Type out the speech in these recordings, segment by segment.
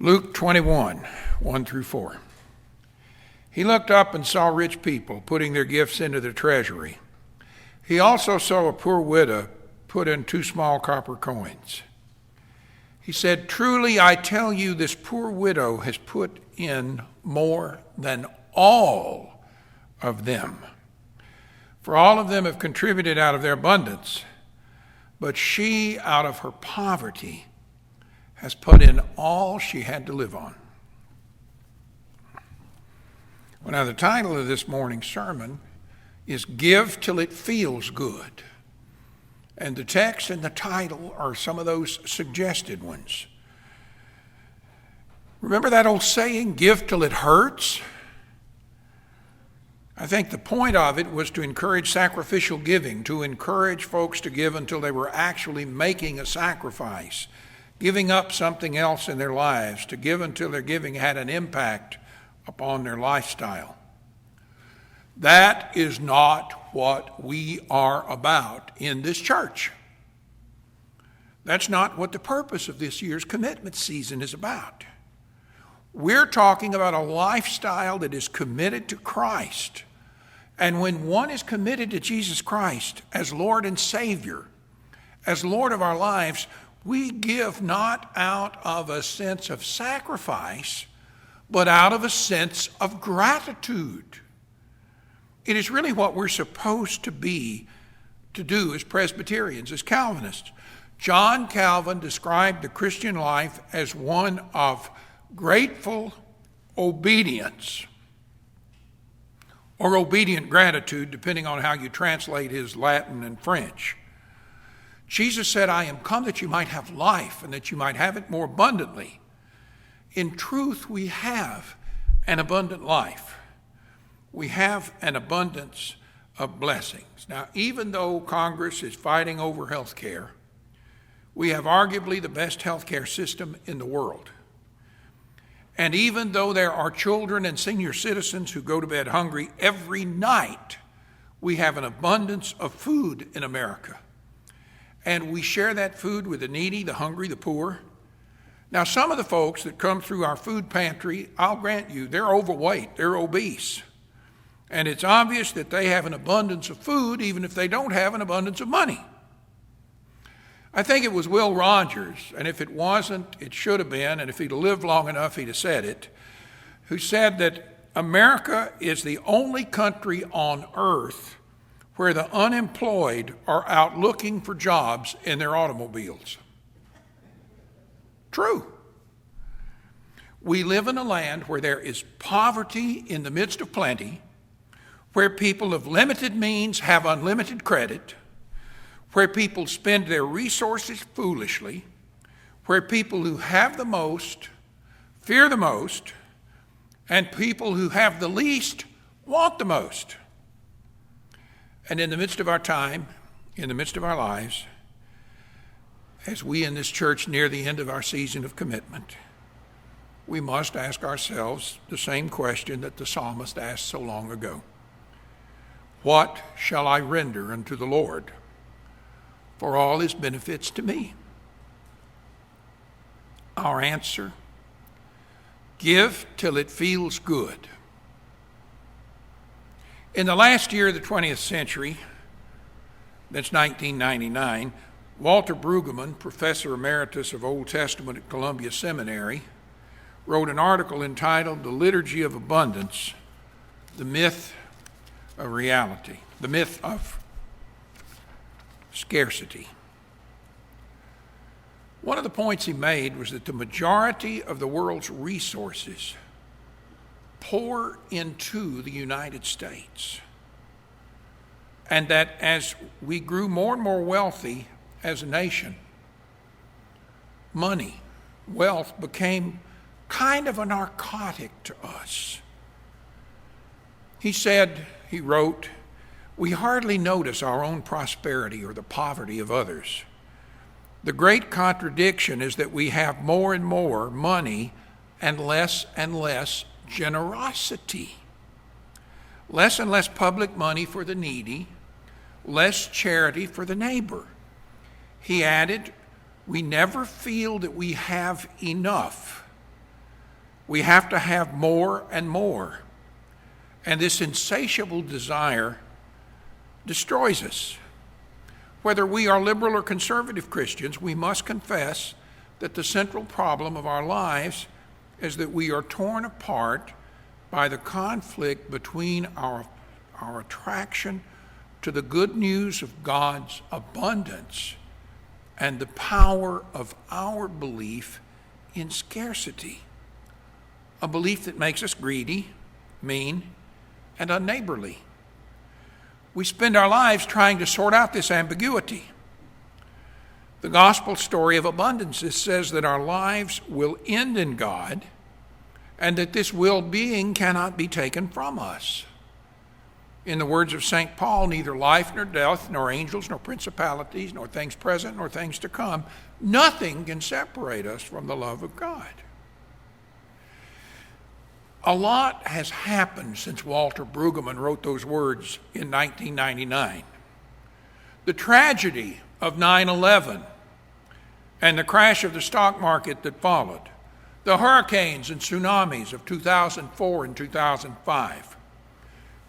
Luke 21, 1 through 4. He looked up and saw rich people putting their gifts into the treasury. He also saw a poor widow put in 2 small copper coins. He said, "Truly I tell you, this poor widow has put in more than all of them. For all of them have contributed out of their abundance, but she out of her poverty has put in all she had to live on." Well, now the title of this morning's sermon is "Give Till It Feels Good." And the text and the title are some of those suggested ones. Remember that old saying, give till it hurts? I think the point of it was to encourage sacrificial giving, to encourage folks to give until they were actually making a sacrifice, giving up something else in their lives, to give until their giving had an impact upon their lifestyle. That is not what we are about in this church. That's not what the purpose of this year's commitment season is about. We're talking about a lifestyle that is committed to Christ. And when one is committed to Jesus Christ as Lord and Savior, as Lord of our lives, we give not out of a sense of sacrifice, but out of a sense of gratitude. It is really what we're supposed to do as Presbyterians, as Calvinists. John Calvin described the Christian life as one of grateful obedience, or obedient gratitude, depending on how you translate his Latin and French. Jesus said, "I am come that you might have life, and that you might have it more abundantly." In truth, we have an abundant life. We have an abundance of blessings. Now, even though Congress is fighting over health care, we have arguably the best health care system in the world. And even though there are children and senior citizens who go to bed hungry every night, we have an abundance of food in America. And we share that food with the needy, the hungry, the poor. Now, some of the folks that come through our food pantry, I'll grant you, they're overweight, they're obese. And it's obvious that they have an abundance of food, even if they don't have an abundance of money. I think it was Will Rogers, and if it wasn't, it should have been, and if he'd have lived long enough, he'd have said it, who said that America is the only country on earth where the unemployed are out looking for jobs in their automobiles. True. We live in a land where there is poverty in the midst of plenty, where people of limited means have unlimited credit, where people spend their resources foolishly, where people who have the most fear the most, and people who have the least want the most. And in the midst of our time, in the midst of our lives, as we in this church near the end of our season of commitment, we must ask ourselves the same question that the psalmist asked so long ago. What shall I render unto the Lord for all his benefits to me? Our answer, give till it feels good. In the last year of the 20th century, that's 1999, Walter Brueggemann, professor emeritus of Old Testament at Columbia Seminary, wrote an article entitled "The Liturgy of Abundance, the Myth of Reality," the myth of scarcity. One of the points he made was that the majority of the world's resources pour into the United States, and that as we grew more and more wealthy as a nation, money, wealth became kind of a narcotic to us. He wrote, "We hardly notice our own prosperity or the poverty of others. The great contradiction is that we have more and more money and less generosity. Less and less public money for the needy, less charity for the neighbor." He added, "We never feel that we have enough, We have to have more and more. And this insatiable desire destroys us. Whether we are liberal or conservative Christians, we must confess that the central problem of our lives is that we are torn apart by the conflict between our attraction to the good news of God's abundance and the power of our belief in scarcity, a belief that makes us greedy, mean, and unneighborly. We spend our lives trying to sort out this ambiguity. The gospel story of abundance says that our lives will end in God and that this well-being cannot be taken from us. In the words of St. Paul, neither life nor death, nor angels, nor principalities, nor things present, nor things to come, nothing can separate us from the love of God. A lot has happened since Walter Brueggemann wrote those words in 1999. The tragedy of 9/11 and the crash of the stock market that followed, the hurricanes and tsunamis of 2004 and 2005,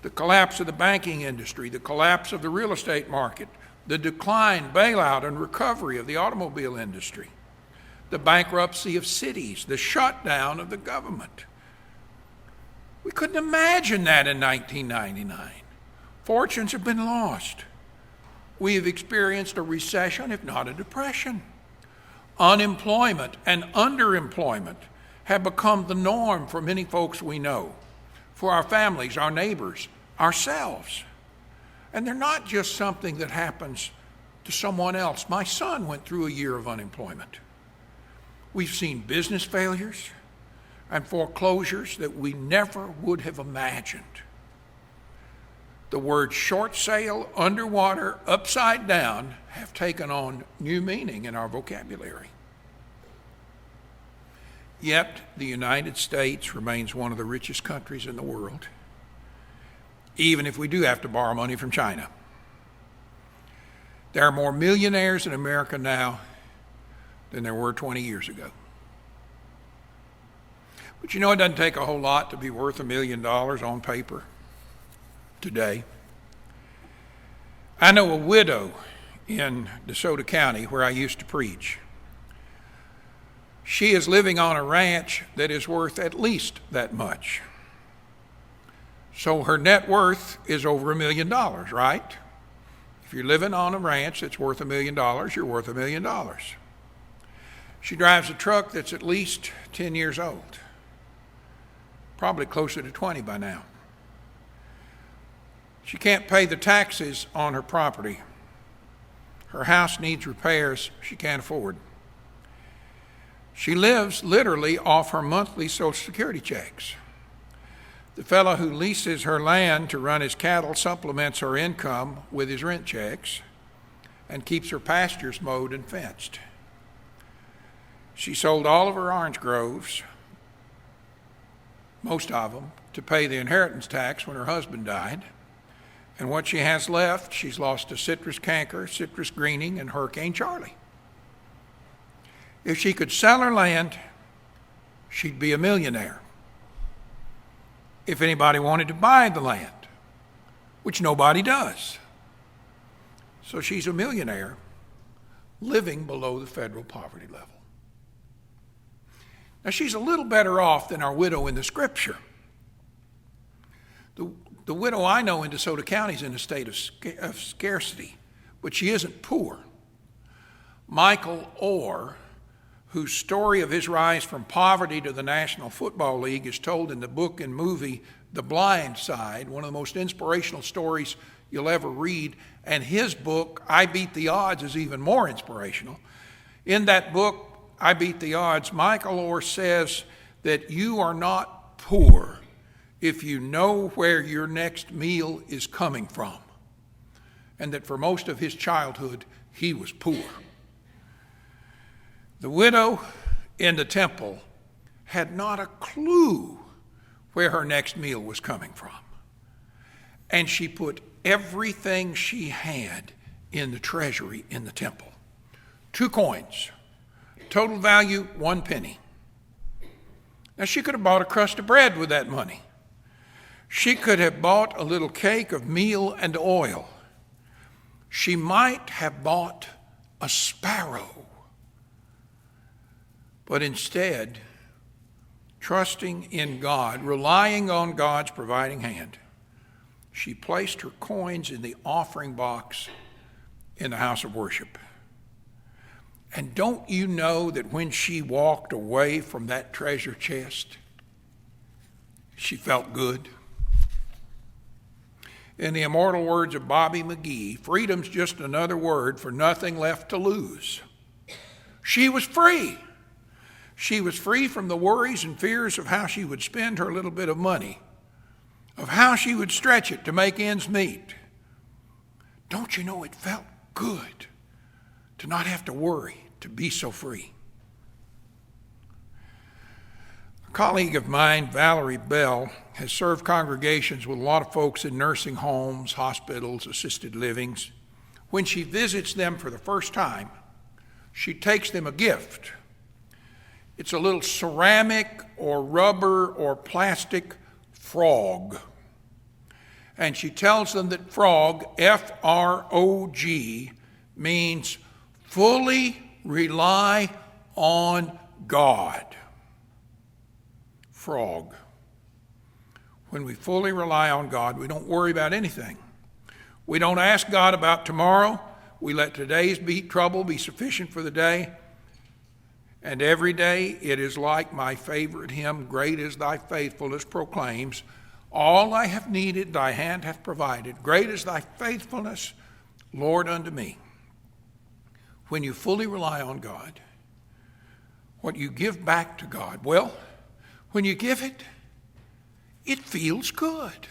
the collapse of the banking industry, the collapse of the real estate market, the decline, bailout, and recovery of the automobile industry, the bankruptcy of cities, the shutdown of the government. We couldn't imagine that in 1999. Fortunes have been lost. We have experienced a recession, if not a depression. Unemployment and underemployment have become the norm for many folks we know, for our families, our neighbors, ourselves. And they're not just something that happens to someone else. My son went through a year of unemployment. We've seen business failures and foreclosures that we never would have imagined. The words short sale, underwater, upside down have taken on new meaning in our vocabulary. Yet the United States remains one of the richest countries in the world, even if we do have to borrow money from China. There are more millionaires in America now than there were 20 years ago. But you know, it doesn't take a whole lot to be worth $1 million on paper today. I know a widow in DeSoto County where I used to preach. She is living on a ranch that is worth at least that much. So her net worth is over $1 million, right? If you're living on a ranch that's worth $1 million, you're worth $1 million. She drives a truck that's at least 10 years old, probably closer to 20 by now. She can't pay the taxes on her property. Her house needs repairs she can't afford. She lives literally off her monthly Social Security checks. The fellow who leases her land to run his cattle supplements her income with his rent checks and keeps her pastures mowed and fenced. She sold all of her orange groves, most of them, to pay the inheritance tax when her husband died. And what she has left, she's lost to citrus canker, citrus greening, and Hurricane Charlie. If she could sell her land, she'd be a millionaire. If anybody wanted to buy the land, which nobody does. So she's a millionaire living below the federal poverty level. Now, she's a little better off than our widow in the scripture. The widow I know in DeSoto County is in a state of scarcity, but she isn't poor. Michael Oher, whose story of his rise from poverty to the National Football League is told in the book and movie The Blind Side, one of the most inspirational stories you'll ever read, and his book, I Beat the Odds, is even more inspirational. In that book, I Beat the Odds, Michael Oher says that you are not poor if you know where your next meal is coming from, and that for most of his childhood, he was poor. The widow in the temple had not a clue where her next meal was coming from, and she put everything she had in the treasury in the temple. 2 coins, total value 1 penny. Now, she could have bought a crust of bread with that money. She could have bought a little cake of meal and oil. She might have bought a sparrow. But instead, trusting in God, relying on God's providing hand, she placed her coins in the offering box in the house of worship. And don't you know that when she walked away from that treasure chest, she felt good? In the immortal words of Bobby McGee, freedom's just another word for nothing left to lose. She was free. She was free from the worries and fears of how she would spend her little bit of money, of how she would stretch it to make ends meet. Don't you know it felt good to not have to worry, to be so free? A colleague of mine, Valerie Bell, has served congregations with a lot of folks in nursing homes, hospitals, assisted livings. When she visits them for the first time, she takes them a gift. It's a little ceramic or rubber or plastic frog. And she tells them that frog, F-R-O-G, means fully rely on God. Frog. When we fully rely on God, we don't worry about anything. We don't ask God about tomorrow. We let today's trouble be sufficient for the day. And every day it is like my favorite hymn, "Great is thy faithfulness," proclaims, "All I have needed thy hand hath provided. Great is thy faithfulness, Lord, unto me." When you fully rely on God, what you give back to God, well, when you give it, it feels good.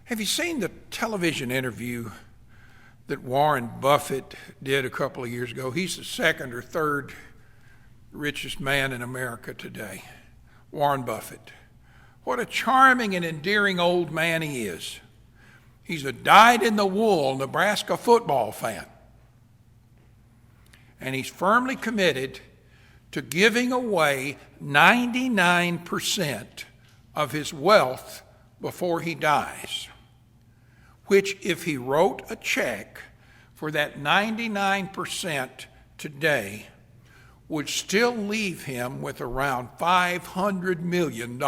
Have you seen the television interview that Warren Buffett did a couple of years ago? He's the second or third richest man in America today. Warren Buffett. What a charming and endearing old man he is. He's a dyed-in-the-wool Nebraska football fan. And he's firmly committed to giving away 99% of his wealth before he dies, which, if he wrote a check for that 99% today, would still leave him with around $500 million.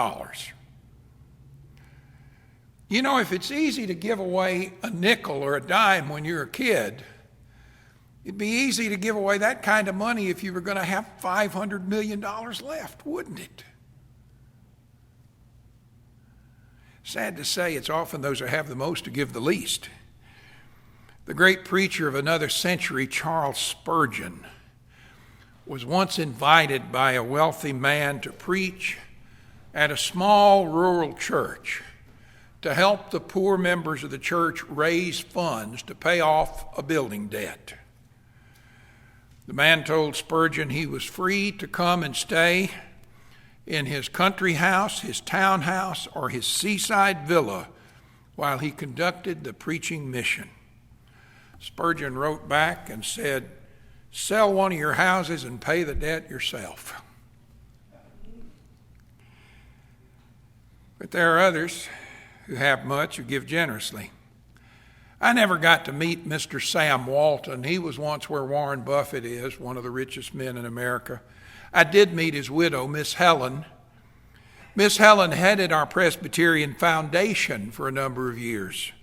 You know, if it's easy to give away a nickel or a dime when you're a kid, it'd be easy to give away that kind of money if you were going to have $500 million left, wouldn't it? Sad to say, it's often those who have the most to give the least. The great preacher of another century, Charles Spurgeon, was once invited by a wealthy man to preach at a small rural church to help the poor members of the church raise funds to pay off a building debt. The man told Spurgeon he was free to come and stay in his country house, his townhouse, or his seaside villa while he conducted the preaching mission. Spurgeon wrote back and said, "Sell one of your houses and pay the debt yourself." But there are others who have much, who give generously. I never got to meet Mr. Sam Walton. He was once where Warren Buffett is, one of the richest men in America. I did meet his widow, Miss Helen. Miss Helen headed our Presbyterian Foundation for a number of years,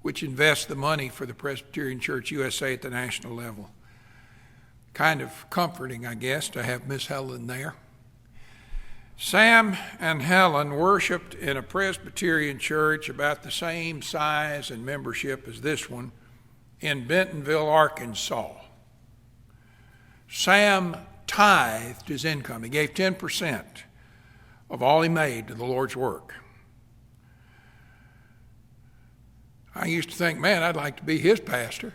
which invests the money for the Presbyterian Church USA at the national level. Kind of comforting, I guess, to have Miss Helen there. Sam and Helen worshiped in a Presbyterian church about the same size and membership as this one in Bentonville, Arkansas. Sam tithed his income. He gave 10% of all he made to the Lord's work. I used to think, man, I'd like to be his pastor.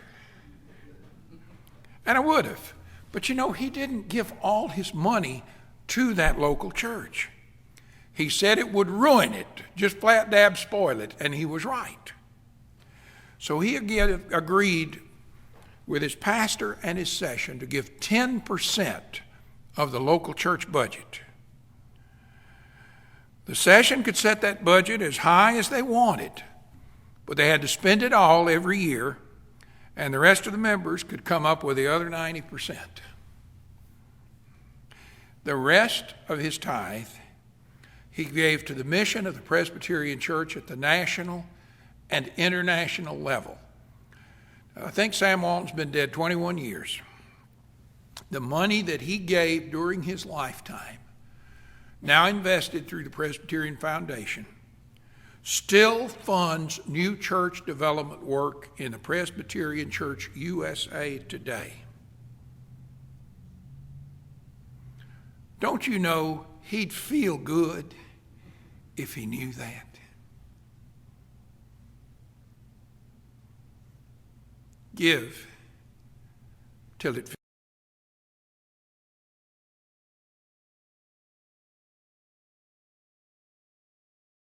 And I would have. But you know, he didn't give all his money to that local church. He said it would ruin it, just flat dab spoil it, and he was right. So he again agreed with his pastor and his session to give 10% of the local church budget. The session could set that budget as high as they wanted, but they had to spend it all every year, and the rest of the members could come up with the other 90%. The rest of his tithe he gave to the mission of the Presbyterian Church at the national and international level. I think Sam Walton's been dead 21 years. The money that he gave during his lifetime, now invested through the Presbyterian Foundation, still funds new church development work in the Presbyterian Church USA today. Don't you know he'd feel good if he knew that? Give till it